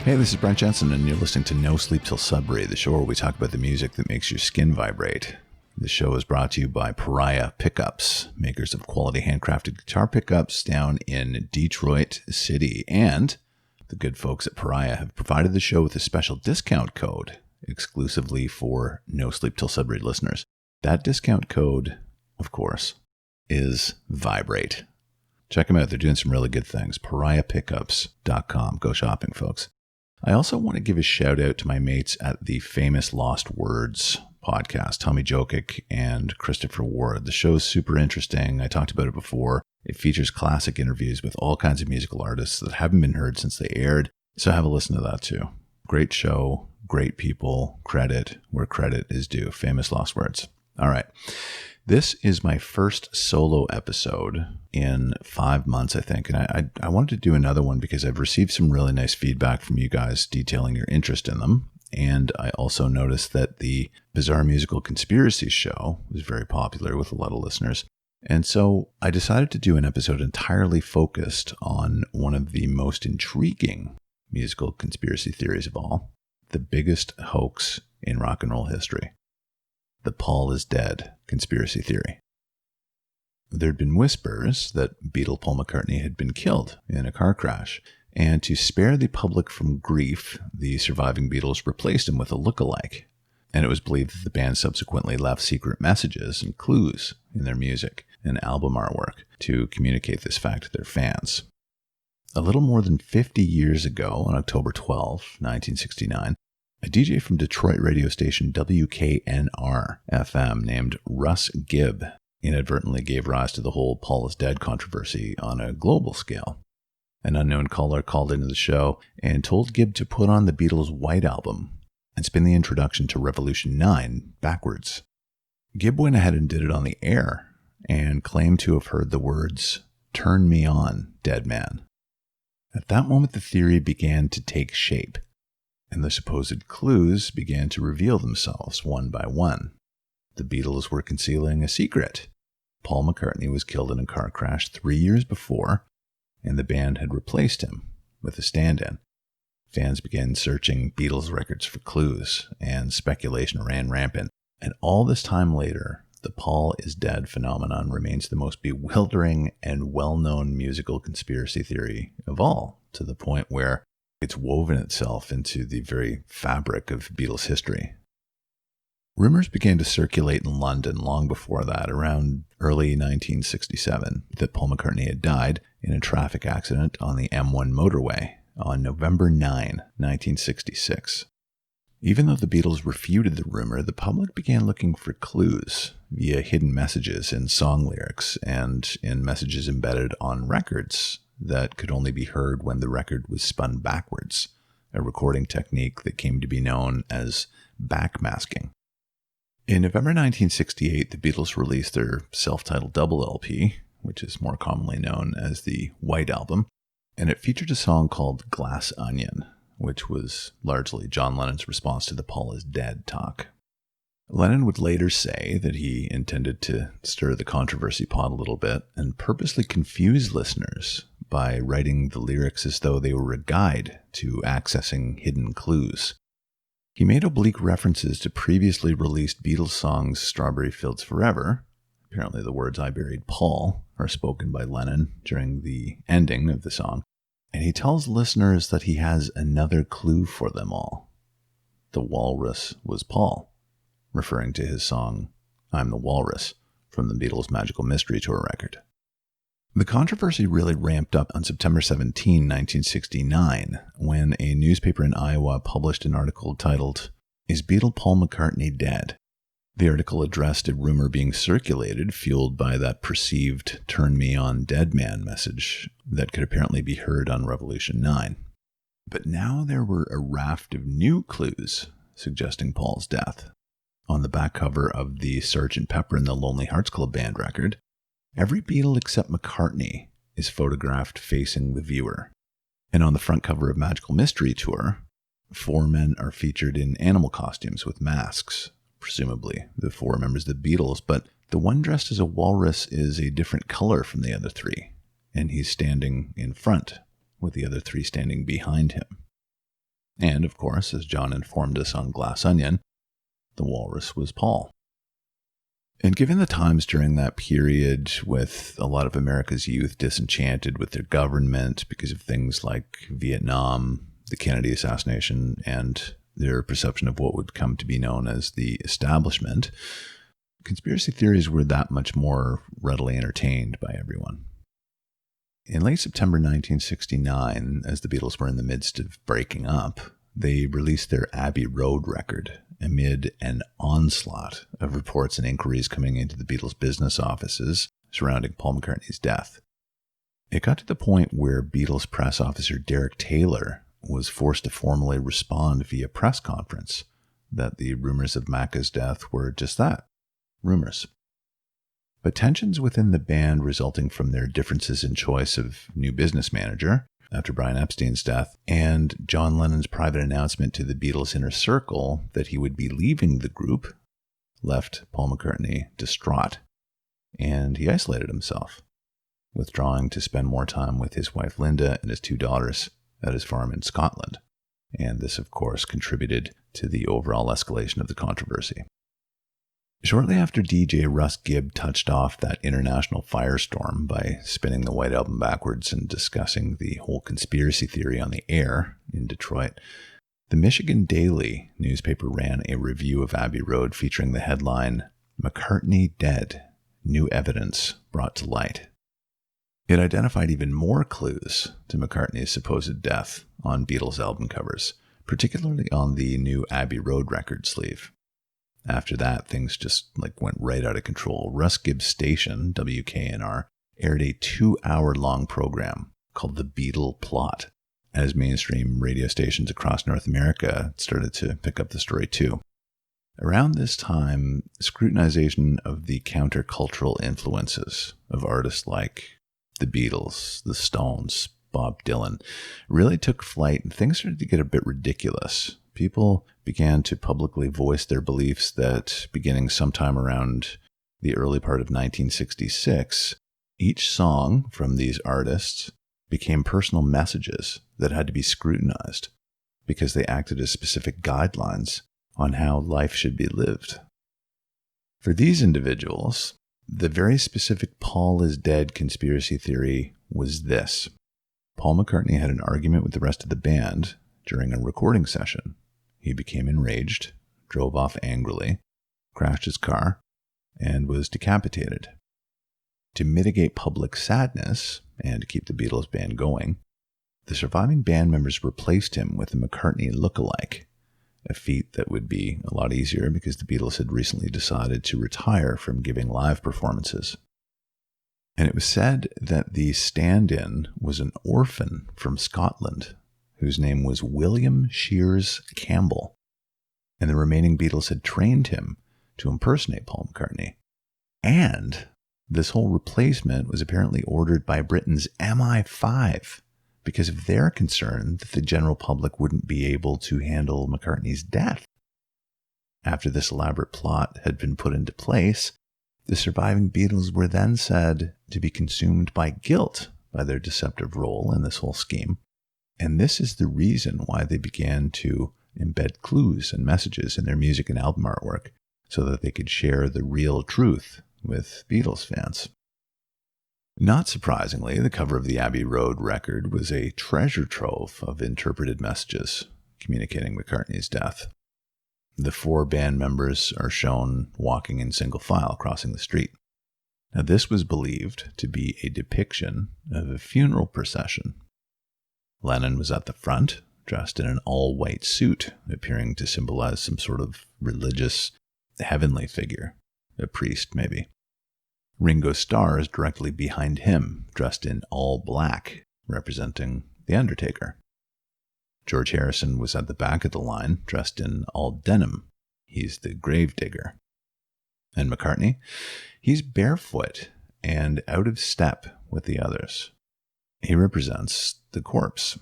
Hey, this is Brent Jensen, and you're listening to No Sleep Till Sudbury, the show where we talk about the music that makes your skin vibrate. The show is brought to you by Pariah Pickups, makers of quality handcrafted guitar pickups down in Detroit City. And the good folks at Pariah have provided the show with a special discount code exclusively for No Sleep Till Sudbury listeners. That discount code, of course, is Vibrate. Check them out. They're doing some really good things. PariahPickups.com. Go shopping, folks. I also want to give a shout out to my mates at the Famous Lost Words podcast, Tommy Jokic and Christopher Ward. The show is super interesting. I talked about it before. It features classic interviews with all kinds of musical artists that haven't been heard since they aired. So have a listen to that too. Great show, great people, credit where credit is due. Famous Lost Words. All right. This is my first solo episode in 5 months, I think. And I wanted to do another one because I've received some really nice feedback from you guys detailing your interest in them. And I also noticed that the Bizarre Musical Conspiracy show was very popular with a lot of listeners. And so I decided to do an episode entirely focused on one of the most intriguing musical conspiracy theories of all, the biggest hoax in rock and roll history. The Paul is dead conspiracy theory. There had been whispers that Beatle Paul McCartney had been killed in a car crash, and to spare the public from grief, the surviving Beatles replaced him with a lookalike, and it was believed that the band subsequently left secret messages and clues in their music and album artwork to communicate this fact to their fans. A little more than 50 years ago, on October 12, 1969, a DJ from Detroit radio station WKNR-FM named Russ Gibb inadvertently gave rise to the whole Paul is dead controversy on a global scale. An unknown caller called into the show and told Gibb to put on the Beatles' White Album and spin the introduction to Revolution 9 backwards. Gibb went ahead and did it on the air and claimed to have heard the words, "Turn me on, dead man." At that moment, the theory began to take shape, and the supposed clues began to reveal themselves one by one. The Beatles were concealing a secret. Paul McCartney was killed in a car crash 3 years before, and the band had replaced him with a stand-in. Fans began searching Beatles records for clues, and speculation ran rampant. And all this time later, the Paul is dead phenomenon remains the most bewildering and well-known musical conspiracy theory of all, to the point where it's woven itself into the very fabric of Beatles history. Rumors began to circulate in London long before that, around early 1967, that Paul McCartney had died in a traffic accident on the M1 motorway on November 9, 1966. Even though the Beatles refuted the rumor, the public began looking for clues via hidden messages in song lyrics and in messages embedded on records that could only be heard when the record was spun backwards, a recording technique that came to be known as backmasking. In November 1968, the Beatles released their self-titled double LP, which is more commonly known as the White Album, and it featured a song called Glass Onion, which was largely John Lennon's response to the Paul is dead talk. Lennon would later say that he intended to stir the controversy pot a little bit and purposely confuse listeners by writing the lyrics as though they were a guide to accessing hidden clues. He made oblique references to previously released Beatles songs Strawberry Fields Forever. Apparently the words "I buried Paul" are spoken by Lennon during the ending of the song. And he tells listeners that he has another clue for them all. The walrus was Paul, referring to his song "I'm the Walrus" from the Beatles' Magical Mystery Tour record. The controversy really ramped up on September 17, 1969, when a newspaper in Iowa published an article titled, "Is Beatle Paul McCartney Dead?" The article addressed a rumor being circulated, fueled by that perceived "turn me on, dead man" message that could apparently be heard on Revolution 9. But now there were a raft of new clues suggesting Paul's death. On the back cover of the Sgt. Pepper and the Lonely Hearts Club Band record, every Beatle except McCartney is photographed facing the viewer. And on the front cover of Magical Mystery Tour, 4 men are featured in animal costumes with masks, presumably the 4 members of the Beatles, but the one dressed as a walrus is a different color from the other 3, and he's standing in front, with the other 3 standing behind him. And, of course, as John informed us on Glass Onion, the walrus was Paul. And given the times during that period with a lot of America's youth disenchanted with their government because of things like Vietnam, the Kennedy assassination, and their perception of what would come to be known as the establishment, conspiracy theories were that much more readily entertained by everyone. In late September 1969, as the Beatles were in the midst of breaking up, they released their Abbey Road record amid an onslaught of reports and inquiries coming into the Beatles' business offices surrounding Paul McCartney's death. It got to the point where Beatles press officer Derek Taylor was forced to formally respond via press conference that the rumors of Macca's death were just that, rumors. But tensions within the band resulting from their differences in choice of new business manager after Brian Epstein's death, and John Lennon's private announcement to the Beatles' inner circle that he would be leaving the group, left Paul McCartney distraught, and he isolated himself, withdrawing to spend more time with his wife Linda and his 2 daughters at his farm in Scotland. And this, of course, contributed to the overall escalation of the controversy. Shortly after DJ Russ Gibb touched off that international firestorm by spinning the White Album backwards and discussing the whole conspiracy theory on the air in Detroit, the Michigan Daily newspaper ran a review of Abbey Road featuring the headline, "McCartney Dead, New Evidence Brought to Light." It identified even more clues to McCartney's supposed death on Beatles album covers, particularly on the new Abbey Road record sleeve. After that, things just went right out of control. Russ Gibbs' station, WKNR, aired a 2-hour-long program called The Beatle Plot, as mainstream radio stations across North America started to pick up the story too. Around this time, scrutinization of the countercultural influences of artists like the Beatles, the Stones, Bob Dylan really took flight, and things started to get a bit ridiculous. People began to publicly voice their beliefs that beginning sometime around the early part of 1966, each song from these artists became personal messages that had to be scrutinized because they acted as specific guidelines on how life should be lived. For these individuals, the very specific Paul is dead conspiracy theory was this. Paul McCartney had an argument with the rest of the band during a recording session. He became enraged, drove off angrily, crashed his car, and was decapitated. To mitigate public sadness and to keep the Beatles band going, the surviving band members replaced him with a McCartney lookalike, a feat that would be a lot easier because the Beatles had recently decided to retire from giving live performances. And it was said that the stand-in was an orphan from Scotland whose name was William Shears Campbell, and the remaining Beatles had trained him to impersonate Paul McCartney. And this whole replacement was apparently ordered by Britain's MI5 because of their concern that the general public wouldn't be able to handle McCartney's death. After this elaborate plot had been put into place, the surviving Beatles were then said to be consumed by guilt by their deceptive role in this whole scheme. And this is the reason why they began to embed clues and messages in their music and album artwork so that they could share the real truth with Beatles fans. Not surprisingly, the cover of the Abbey Road record was a treasure trove of interpreted messages communicating McCartney's death. The 4 band members are shown walking in single file, crossing the street. Now, this was believed to be a depiction of a funeral procession. Lennon was at the front, dressed in an all-white suit, appearing to symbolize some sort of religious, heavenly figure, a priest maybe. Ringo Starr is directly behind him, dressed in all black, representing the Undertaker. George Harrison was at the back of the line, dressed in all denim. He's the gravedigger. And McCartney, he's barefoot and out of step with the others. He represents the corpse.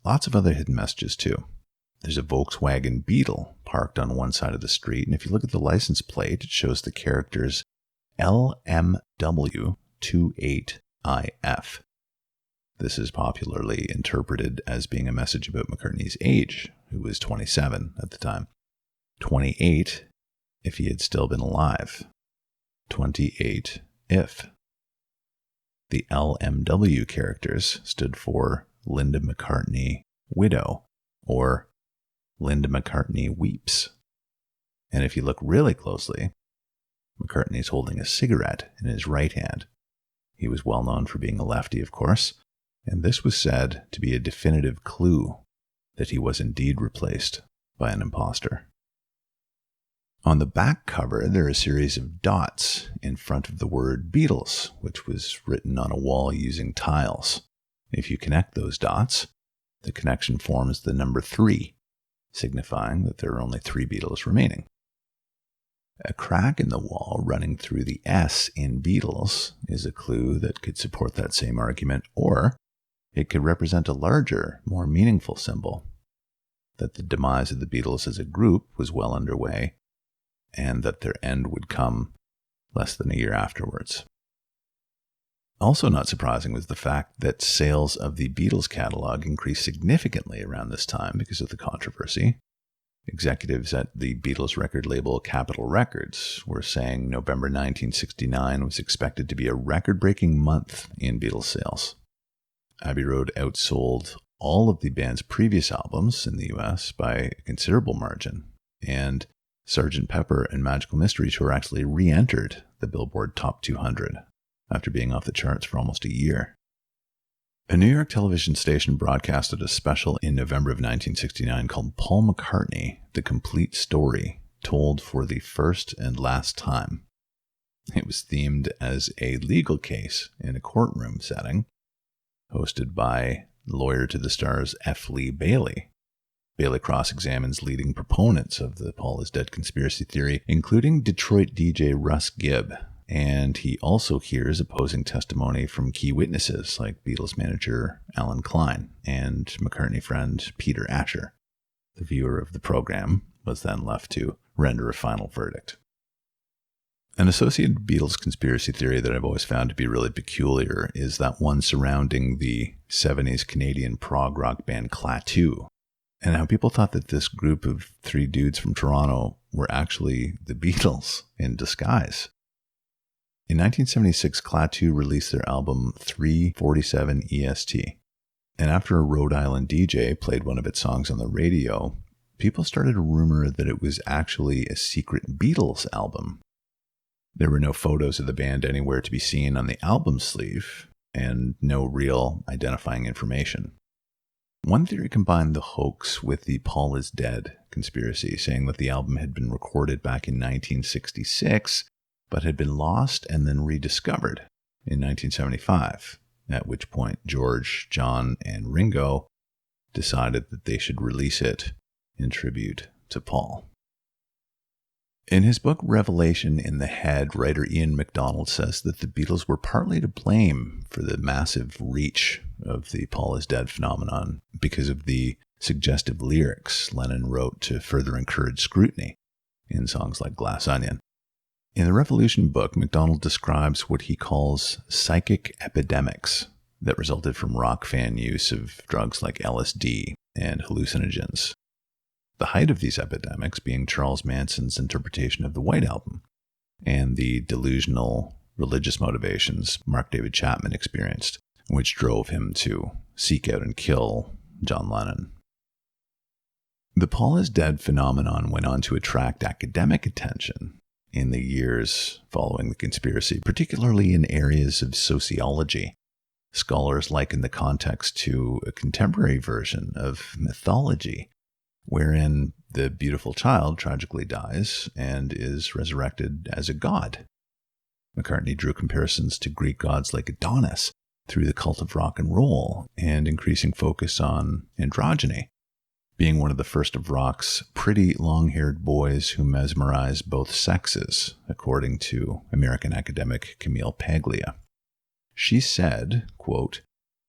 Lots of other hidden messages too. There's a Volkswagen Beetle parked on one side of the street, and if you look at the license plate, it shows the characters LMW28IF. This is popularly interpreted as being a message about McCartney's age, who was 27 at the time. 28 if he had still been alive. 28 if. The LMW characters stood for Linda McCartney Widow, or Linda McCartney Weeps. And if you look really closely, McCartney's holding a cigarette in his right hand. He was well known for being a lefty, of course, and this was said to be a definitive clue that he was indeed replaced by an imposter. On the back cover, there are a series of dots in front of the word Beatles, which was written on a wall using tiles. If you connect those dots, the connection forms the number 3, signifying that there are only 3 Beatles remaining. A crack in the wall running through the S in Beatles is a clue that could support that same argument, or it could represent a larger, more meaningful symbol, that the demise of the Beatles as a group was well underway, and that their end would come less than a year afterwards. Also not surprising was the fact that sales of the Beatles catalog increased significantly around this time because of the controversy. Executives at the Beatles record label Capitol Records were saying November 1969 was expected to be a record-breaking month in Beatles sales. Abbey Road outsold all of the band's previous albums in the US by a considerable margin, and Sgt. Pepper and Magical Mystery Tour actually re-entered the Billboard Top 200 after being off the charts for almost a year. A New York television station broadcasted a special in November of 1969 called Paul McCartney, The Complete Story, Told for the First and Last Time. It was themed as a legal case in a courtroom setting, hosted by lawyer to the stars F. Lee Bailey. Bailey cross-examines leading proponents of the Paul is Dead conspiracy theory, including Detroit DJ Russ Gibb, and he also hears opposing testimony from key witnesses like Beatles manager Alan Klein and McCartney friend Peter Asher. The viewer of the program was then left to render a final verdict. An associated Beatles conspiracy theory that I've always found to be really peculiar is that one surrounding the 70s Canadian prog rock band Klaatu, and how people thought that this group of 3 dudes from Toronto were actually the Beatles in disguise. In 1976, Klaatu released their album 347 EST, and after a Rhode Island DJ played one of its songs on the radio, people started a rumor that it was actually a secret Beatles album. There were no photos of the band anywhere to be seen on the album sleeve, and no real identifying information. One theory combined the hoax with the Paul is Dead conspiracy, saying that the album had been recorded back in 1966, but had been lost and then rediscovered in 1975, at which point George, John, and Ringo decided that they should release it in tribute to Paul. In his book Revelation in the Head, writer Ian MacDonald says that the Beatles were partly to blame for the massive reach of the Paul is Dead phenomenon because of the suggestive lyrics Lennon wrote to further encourage scrutiny in songs like Glass Onion. In the Revolution book, MacDonald describes what he calls psychic epidemics that resulted from rock fan use of drugs like LSD and hallucinogens. The height of these epidemics being Charles Manson's interpretation of the White Album and the delusional religious motivations Mark David Chapman experienced, which drove him to seek out and kill John Lennon. The Paul is Dead phenomenon went on to attract academic attention in the years following the conspiracy, particularly in areas of sociology. Scholars liken the context to a contemporary version of mythology, wherein the beautiful child tragically dies and is resurrected as a god. McCartney drew comparisons to Greek gods like Adonis through the cult of rock and roll and increasing focus on androgyny, being one of the first of rock's pretty long-haired boys who mesmerize both sexes, according to American academic Camille Paglia. She said, quote,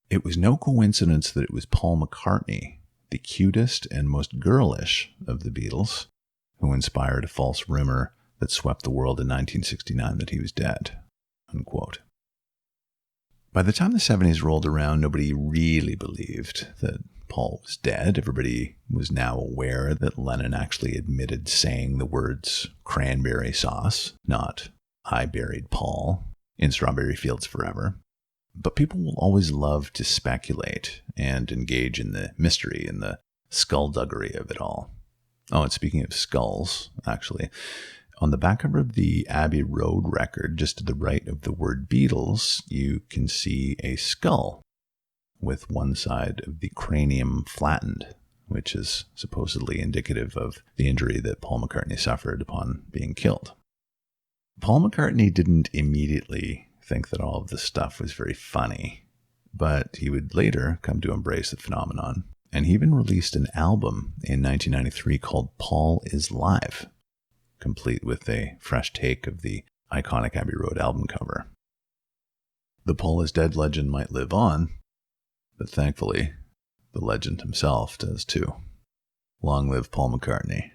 "It was no coincidence that it was Paul McCartney, the cutest and most girlish of the Beatles, who inspired a false rumor that swept the world in 1969 that he was dead." Unquote. By the time the 70s rolled around, nobody really believed that Paul was dead. Everybody was now aware that Lennon actually admitted saying the words cranberry sauce, not I buried Paul, in Strawberry Fields Forever. But people will always love to speculate and engage in the mystery and the skullduggery of it all. Oh, and speaking of skulls, actually, on the back cover of the Abbey Road record, just to the right of the word Beatles, you can see a skull with one side of the cranium flattened, which is supposedly indicative of the injury that Paul McCartney suffered upon being killed. Paul McCartney didn't immediately think that all of this stuff was very funny, but he would later come to embrace the phenomenon, and he even released an album in 1993 called Paul is Live, complete with a fresh take of the iconic Abbey Road album cover. The Paul is dead legend might live on, but thankfully, the legend himself does too. Long live Paul McCartney.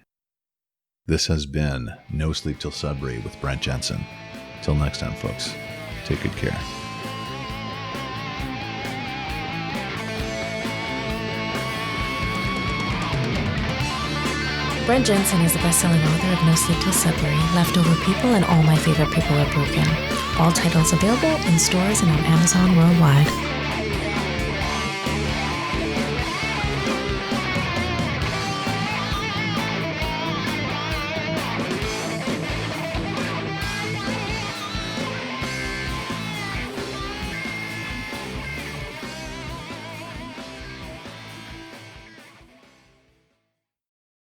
This has been No Sleep Till Sudbury with Brent Jensen. Till next time, folks, take good care. Brent Jensen is the best-selling author of No Sleep Till Sudbury, Leftover People, and All My Favorite People Are Broken. All titles available in stores and on Amazon worldwide.